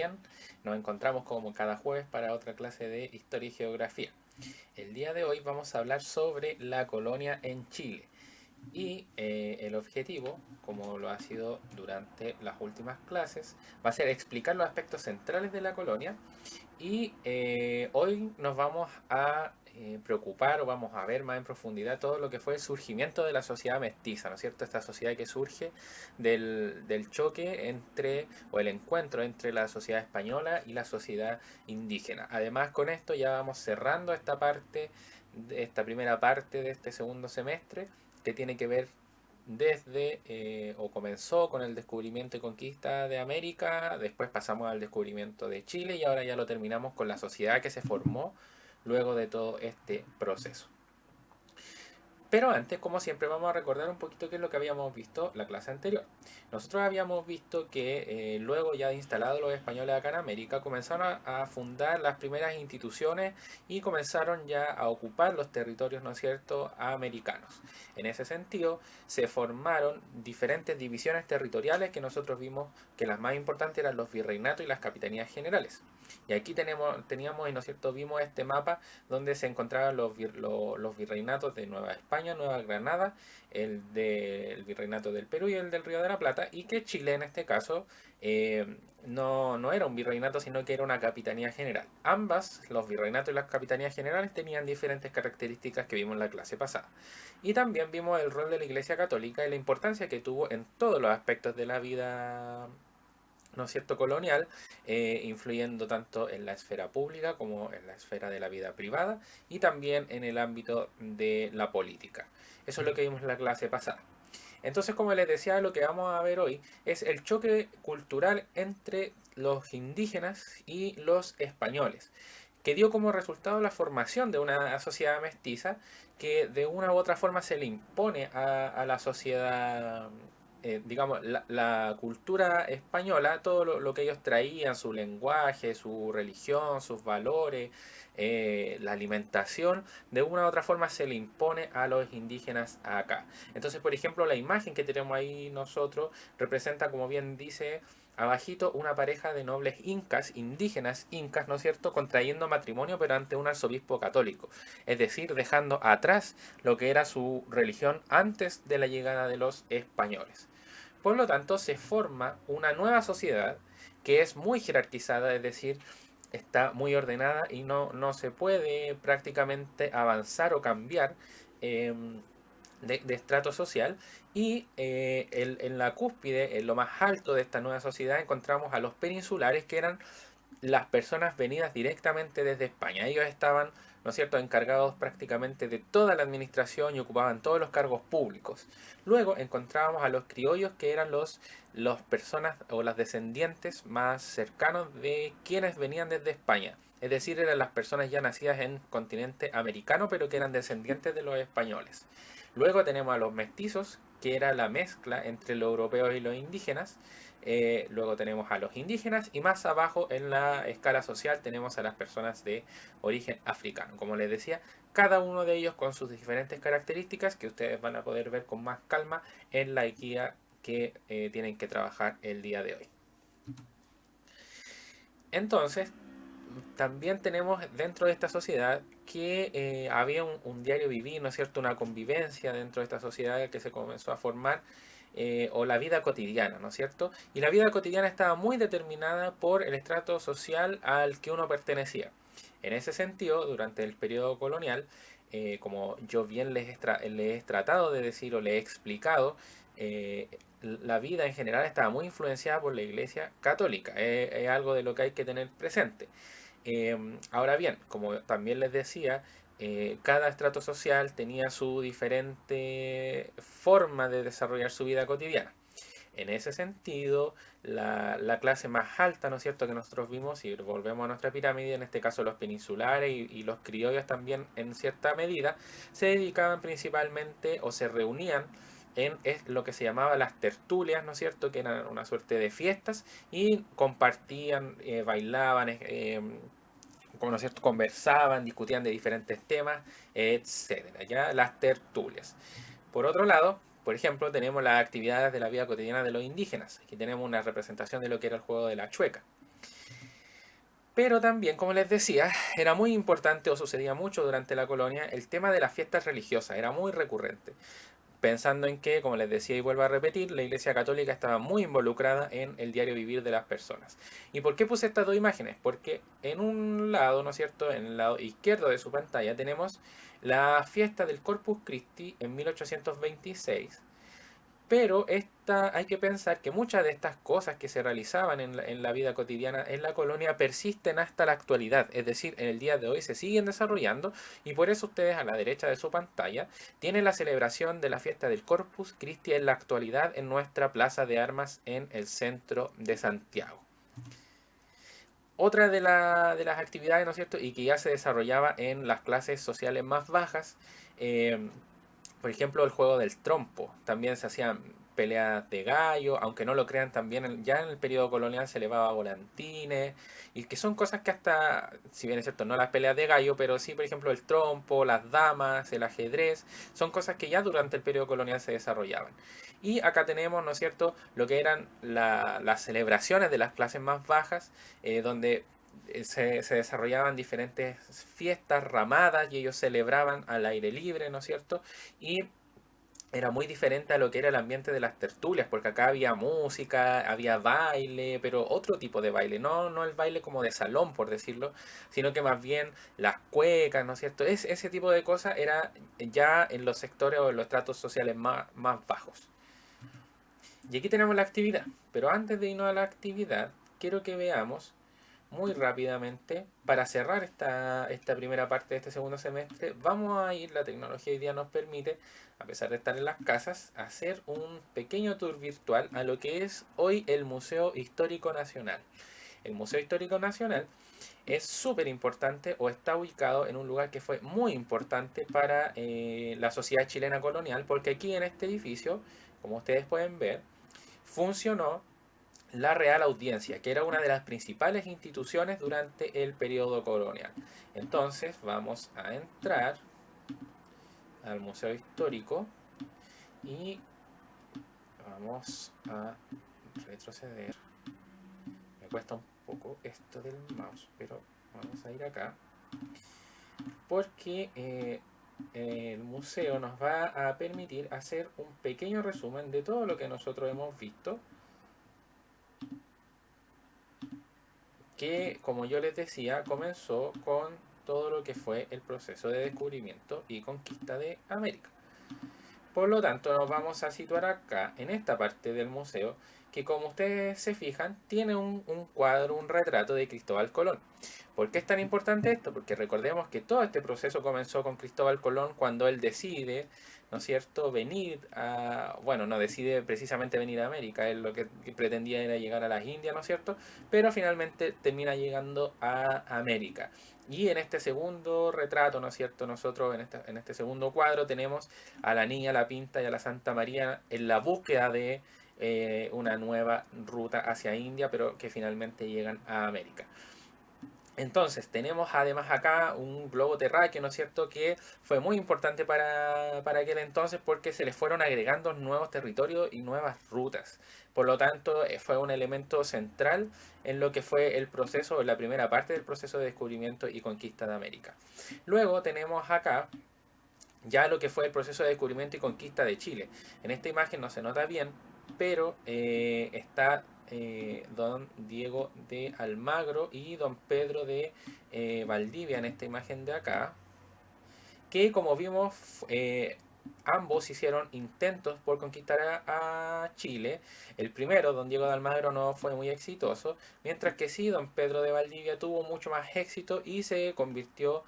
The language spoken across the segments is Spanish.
Bien, nos encontramos como cada jueves para otra clase de Historia y Geografía. El día de hoy vamos a hablar sobre la colonia en Chile y el objetivo, como lo ha sido durante las últimas clases, va a ser explicar los aspectos centrales de la colonia y hoy nos vamos a preocupar o vamos a ver más en profundidad todo lo que fue el surgimiento de la sociedad mestiza, ¿no es cierto? Esta sociedad que surge del choque entre, o el encuentro entre la sociedad española y la sociedad indígena. Además, con esto ya vamos cerrando esta parte, esta primera parte de este segundo semestre, que tiene que ver desde, o comenzó con el descubrimiento y conquista de América, después pasamos al descubrimiento de Chile y ahora ya lo terminamos con la sociedad que se formó luego de todo este proceso. Pero antes, como siempre, vamos a recordar un poquito qué es lo que habíamos visto la clase anterior. Nosotros habíamos visto que luego ya de instalados los españoles acá en América, comenzaron a fundar las primeras instituciones y comenzaron ya a ocupar los territorios, ¿no es cierto?, americanos. En ese sentido, se formaron diferentes divisiones territoriales que nosotros vimos que las más importantes eran los virreinatos y las capitanías generales. Y aquí teníamos, ¿no es cierto?, vimos este mapa donde se encontraban los virreinatos de Nueva España, Nueva Granada, el virreinato del Perú y el del Río de la Plata, y que Chile en este caso no era un virreinato, sino que era una capitanía general. Ambas, los virreinatos y las capitanías generales, tenían diferentes características que vimos en la clase pasada. Y también vimos el rol de la Iglesia Católica y la importancia que tuvo en todos los aspectos de la vida, ¿no es cierto?, colonial, influyendo tanto en la esfera pública como en la esfera de la vida privada y también en el ámbito de la política. Eso es lo que vimos en la clase pasada. Entonces, como les decía, lo que vamos a ver hoy es el choque cultural entre los indígenas y los españoles, que dio como resultado la formación de una sociedad mestiza que de una u otra forma se le impone a la sociedad, digamos, la cultura española, todo lo que ellos traían, su lenguaje, su religión, sus valores, la alimentación, de una u otra forma se le impone a los indígenas acá. Entonces, por ejemplo, la imagen que tenemos ahí nosotros representa, como bien dice abajito, una pareja de nobles incas, indígenas incas, ¿no es cierto?, contrayendo matrimonio pero ante un arzobispo católico, es decir, dejando atrás lo que era su religión antes de la llegada de los españoles. Por lo tanto, se forma una nueva sociedad que es muy jerarquizada, es decir, está muy ordenada y no se puede prácticamente avanzar o cambiar eh, de estrato social. Y en la cúspide, en lo más alto de esta nueva sociedad, encontramos a los peninsulares, que eran las personas venidas directamente desde España. Ellos estaban, ¿no es cierto?, encargados prácticamente de toda la administración y ocupaban todos los cargos públicos. Luego encontrábamos a los criollos, que eran los personas o las descendientes más cercanos de quienes venían desde España. Es decir, eran las personas ya nacidas en continente americano, pero que eran descendientes de los españoles. Luego tenemos a los mestizos, que era la mezcla entre los europeos y los indígenas. Luego tenemos a los indígenas y más abajo en la escala social tenemos a las personas de origen africano. Como les decía, cada uno de ellos con sus diferentes características que ustedes van a poder ver con más calma en la guía que tienen que trabajar el día de hoy. Entonces, también tenemos dentro de esta sociedad que había un diario vivir, ¿no es cierto?, una convivencia dentro de esta sociedad que se comenzó a formar, o la vida cotidiana, ¿no es cierto? Y la vida cotidiana estaba muy determinada por el estrato social al que uno pertenecía. En ese sentido, durante el periodo colonial, como yo bien les he tratado de decir o les he explicado, la vida en general estaba muy influenciada por la Iglesia Católica. Es algo de lo que hay que tener presente. Ahora bien, como también les decía, cada estrato social tenía su diferente forma de desarrollar su vida cotidiana. En ese sentido, la clase más alta, ¿no es cierto?, que nosotros vimos, y volvemos a nuestra pirámide, en este caso los peninsulares y los criollos también en cierta medida, se dedicaban principalmente o se reunían en lo que se llamaba las tertulias, ¿no es cierto?, que eran una suerte de fiestas y compartían, bailaban, como, ¿no es cierto?, conversaban, discutían de diferentes temas, etcétera, ya las tertulias. Por otro lado, por ejemplo, tenemos las actividades de la vida cotidiana de los indígenas. Aquí tenemos una representación de lo que era el juego de la chueca. Pero también, como les decía, era muy importante o sucedía mucho durante la colonia el tema de las fiestas religiosas, era muy recurrente. Pensando en que, como les decía y vuelvo a repetir, la Iglesia Católica estaba muy involucrada en el diario vivir de las personas. ¿Y por qué puse estas dos imágenes? Porque en un lado, ¿no es cierto?, en el lado izquierdo de su pantalla tenemos la fiesta del Corpus Christi en 1826. Pero hay que pensar que muchas de estas cosas que se realizaban en la vida cotidiana en la colonia persisten hasta la actualidad, es decir, en el día de hoy se siguen desarrollando y por eso ustedes a la derecha de su pantalla tienen la celebración de la fiesta del Corpus Christi en la actualidad en nuestra plaza de armas en el centro de Santiago. Otra de las actividades, ¿no es cierto?, y que ya se desarrollaba en las clases sociales más bajas, eh, por ejemplo, el juego del trompo. También se hacían peleas de gallo, aunque no lo crean, también ya en el periodo colonial se elevaba volantines, y que son cosas que hasta, si bien es cierto, no las peleas de gallo, pero sí, por ejemplo, el trompo, las damas, el ajedrez, son cosas que ya durante el periodo colonial se desarrollaban. Y acá tenemos, ¿no es cierto?, lo que eran las celebraciones de las clases más bajas, donde se desarrollaban diferentes fiestas, ramadas, y ellos celebraban al aire libre, ¿no es cierto? Y era muy diferente a lo que era el ambiente de las tertulias, porque acá había música, había baile, pero otro tipo de baile, no el baile como de salón, por decirlo, sino que más bien las cuecas, ¿no es cierto? Ese tipo de cosas era ya en los sectores o en los estratos sociales más bajos. Y aquí tenemos la actividad, pero antes de irnos a la actividad, quiero que veamos muy rápidamente, para cerrar esta primera parte de este segundo semestre, vamos a ir, la tecnología hoy día nos permite, a pesar de estar en las casas, hacer un pequeño tour virtual a lo que es hoy el Museo Histórico Nacional. El Museo Histórico Nacional es súper importante o está ubicado en un lugar que fue muy importante para la sociedad chilena colonial, porque aquí en este edificio, como ustedes pueden ver, funcionó la Real Audiencia, que era una de las principales instituciones durante el periodo colonial. Entonces vamos a entrar al Museo Histórico y vamos a retroceder. Me cuesta un poco esto del mouse, pero vamos a ir acá porque el museo nos va a permitir hacer un pequeño resumen de todo lo que nosotros hemos visto, que, como yo les decía, comenzó con todo lo que fue el proceso de descubrimiento y conquista de América. Por lo tanto, nos vamos a situar acá, en esta parte del museo, que como ustedes se fijan, tiene un cuadro, un retrato de Cristóbal Colón. ¿Por qué es tan importante esto? Porque recordemos que todo este proceso comenzó con Cristóbal Colón cuando él decide, ¿no es cierto?, venir a... Bueno, no decide precisamente venir a América, él lo que pretendía era llegar a las Indias, ¿no es cierto?, pero finalmente termina llegando a América. Y en este segundo retrato, ¿no es cierto?, nosotros en este segundo cuadro tenemos a la Niña, la Pinta y a la Santa María en la búsqueda de una nueva ruta hacia India, pero que finalmente llegan a América. Entonces, tenemos además acá un globo terráqueo, ¿no es cierto?, que fue muy importante para aquel entonces porque se le fueron agregando nuevos territorios y nuevas rutas. Por lo tanto, fue un elemento central en lo que fue el proceso, la primera parte del proceso de descubrimiento y conquista de América. Luego tenemos acá ya lo que fue el proceso de descubrimiento y conquista de Chile. En esta imagen no se nota bien, pero está don Diego de Almagro y don Pedro de Valdivia en esta imagen de acá, que como vimos ambos hicieron intentos por conquistar a Chile. El primero, don Diego de Almagro, no fue muy exitoso, mientras que sí, don Pedro de Valdivia tuvo mucho más éxito y se convirtió,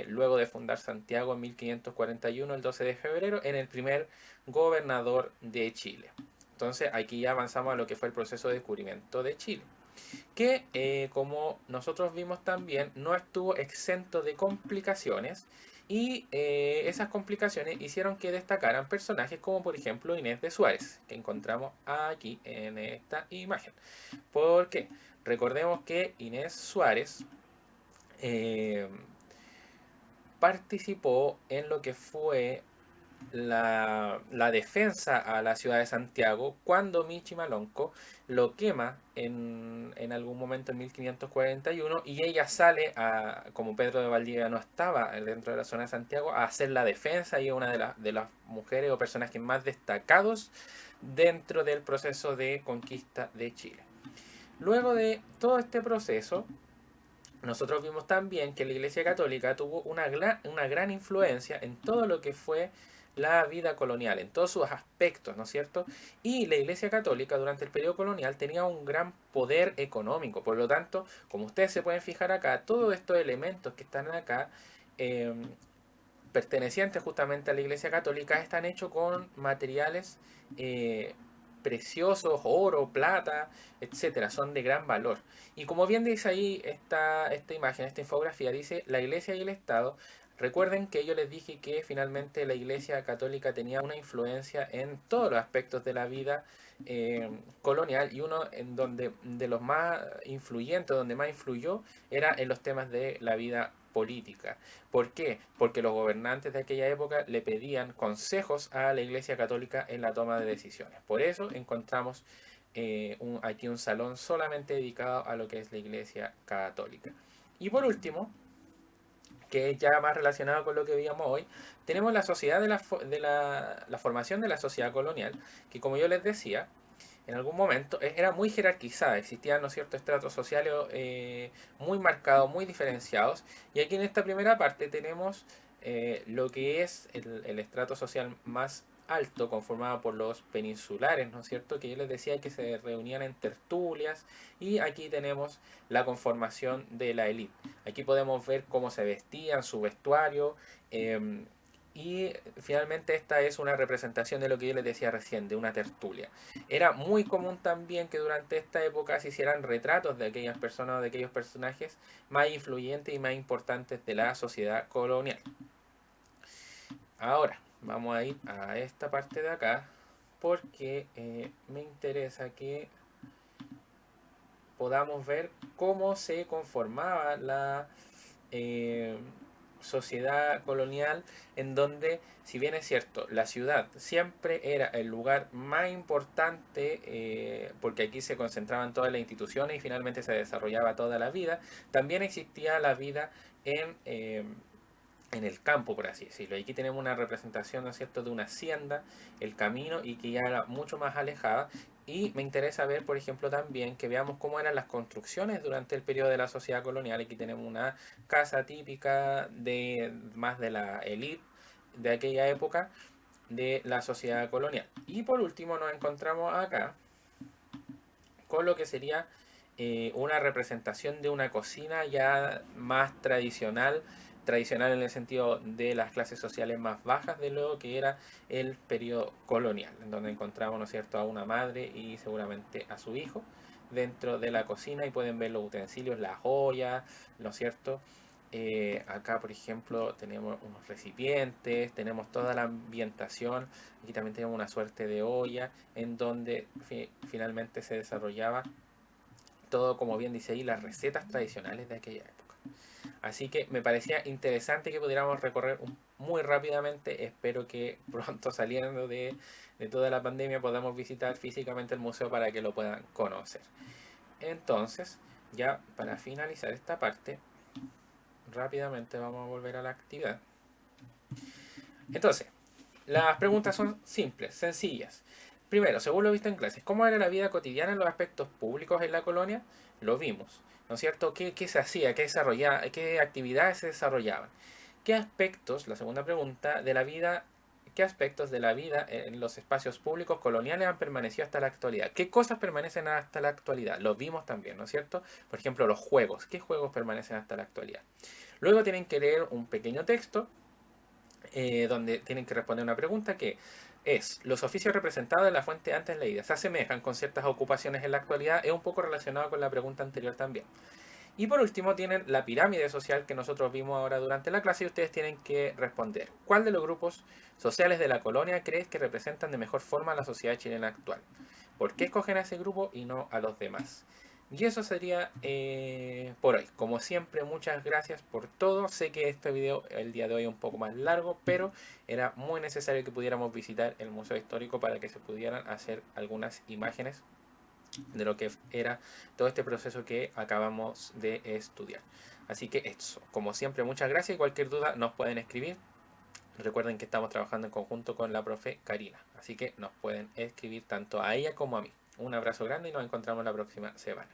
luego de fundar Santiago en 1541, el 12 de febrero, en el primer gobernador de Chile. Entonces aquí ya avanzamos a lo que fue el proceso de descubrimiento de Chile, que como nosotros vimos también no estuvo exento de complicaciones, y esas complicaciones hicieron que destacaran personajes como por ejemplo Inés de Suárez, que encontramos aquí en esta imagen. ¿Por qué? Recordemos que Inés Suárez participó en lo que fue la defensa a la ciudad de Santiago cuando Michimalonco lo quema en algún momento en 1541 y ella sale, como Pedro de Valdivia no estaba dentro de la zona de Santiago, a hacer la defensa y es una de las mujeres o personajes más destacados dentro del proceso de conquista de Chile. Luego de todo este proceso, nosotros vimos también que la Iglesia Católica tuvo una gran influencia en todo lo que fue la vida colonial, en todos sus aspectos, ¿no es cierto? Y la Iglesia Católica durante el periodo colonial tenía un gran poder económico, por lo tanto, como ustedes se pueden fijar acá, todos estos elementos que están acá, eh, pertenecientes justamente a la Iglesia Católica, están hechos con materiales eh, preciosos, oro, plata, etcétera, son de gran valor. Y como bien dice ahí esta imagen, esta infografía, dice la Iglesia y el Estado. Recuerden que yo les dije que finalmente la Iglesia Católica tenía una influencia en todos los aspectos de la vida colonial y uno en donde de los más influyentes, donde más influyó, era en los temas de la vida política. ¿Por qué? Porque los gobernantes de aquella época le pedían consejos a la Iglesia Católica en la toma de decisiones. Por eso encontramos aquí un salón solamente dedicado a lo que es la Iglesia Católica. Y por último, que es ya más relacionado con lo que veíamos hoy, tenemos la sociedad la formación de la sociedad colonial, que como yo les decía, en algún momento era muy jerarquizada, existían, ¿no es cierto?, estratos sociales muy marcados, muy diferenciados, y aquí en esta primera parte tenemos lo que es el estrato social más alto, conformado por los peninsulares, ¿no es cierto?, que yo les decía que se reunían en tertulias, y aquí tenemos la conformación de la élite. Aquí podemos ver cómo se vestían, su vestuario, y finalmente esta es una representación de lo que yo les decía recién, de una tertulia. Era muy común también que durante esta época se hicieran retratos de aquellas personas o de aquellos personajes más influyentes y más importantes de la sociedad colonial. Ahora, vamos a ir a esta parte de acá porque me interesa que podamos ver cómo se conformaba la eh, sociedad colonial, en donde, si bien es cierto, la ciudad siempre era el lugar más importante, porque aquí se concentraban todas las instituciones y finalmente se desarrollaba toda la vida, también existía la vida en el campo, por así decirlo. Y aquí tenemos una representación, ¿no es cierto?, de una hacienda, el camino, y que ya era mucho más alejada. Y me interesa ver, por ejemplo, también que veamos cómo eran las construcciones durante el periodo de la sociedad colonial. Aquí tenemos una casa típica de más de la élite de aquella época de la sociedad colonial. Y por último nos encontramos acá con lo que sería una representación de una cocina ya más tradicional, tradicional en el sentido de las clases sociales más bajas de lo que era el periodo colonial, en donde encontramos, ¿no es cierto?, a una madre y seguramente a su hijo dentro de la cocina, y pueden ver los utensilios, las ollas, ¿no es cierto? Acá, por ejemplo, tenemos unos recipientes, tenemos toda la ambientación. Aquí también tenemos una suerte de olla en donde finalmente se desarrollaba todo, como bien dice ahí, las recetas tradicionales de aquella época. Así que me parecía interesante que pudiéramos recorrer muy rápidamente. Espero que pronto, saliendo de toda la pandemia, podamos visitar físicamente el museo para que lo puedan conocer. Entonces, ya para finalizar esta parte, rápidamente vamos a volver a la actividad. Entonces, las preguntas son simples, sencillas. Primero, según lo visto en clases, ¿cómo era la vida cotidiana en los aspectos públicos en la colonia? Lo vimos, ¿no es cierto? ¿Qué se hacía? ¿Qué desarrollaba? ¿Qué actividades se desarrollaban? ¿Qué aspectos, la segunda pregunta, de la vida, qué aspectos de la vida en los espacios públicos coloniales han permanecido hasta la actualidad? ¿Qué cosas permanecen hasta la actualidad? Lo vimos también, ¿no es cierto? Por ejemplo, los juegos. ¿Qué juegos permanecen hasta la actualidad? Luego tienen que leer un pequeño texto donde tienen que responder una pregunta que es: los oficios representados en la fuente antes leída se asemejan con ciertas ocupaciones en la actualidad. Es un poco relacionado con la pregunta anterior también. Y por último tienen la pirámide social que nosotros vimos ahora durante la clase, y ustedes tienen que responder: ¿cuál de los grupos sociales de la colonia crees que representan de mejor forma a la sociedad chilena actual? ¿Por qué escogen a ese grupo y no a los demás? Y eso sería por hoy. Como siempre, muchas gracias por todo. Sé que este video el día de hoy es un poco más largo, pero era muy necesario que pudiéramos visitar el Museo Histórico para que se pudieran hacer algunas imágenes de lo que era todo este proceso que acabamos de estudiar. Así que eso, como siempre, muchas gracias y cualquier duda nos pueden escribir. Recuerden que estamos trabajando en conjunto con la profe Karina, así que nos pueden escribir tanto a ella como a mí. Un abrazo grande y nos encontramos la próxima semana.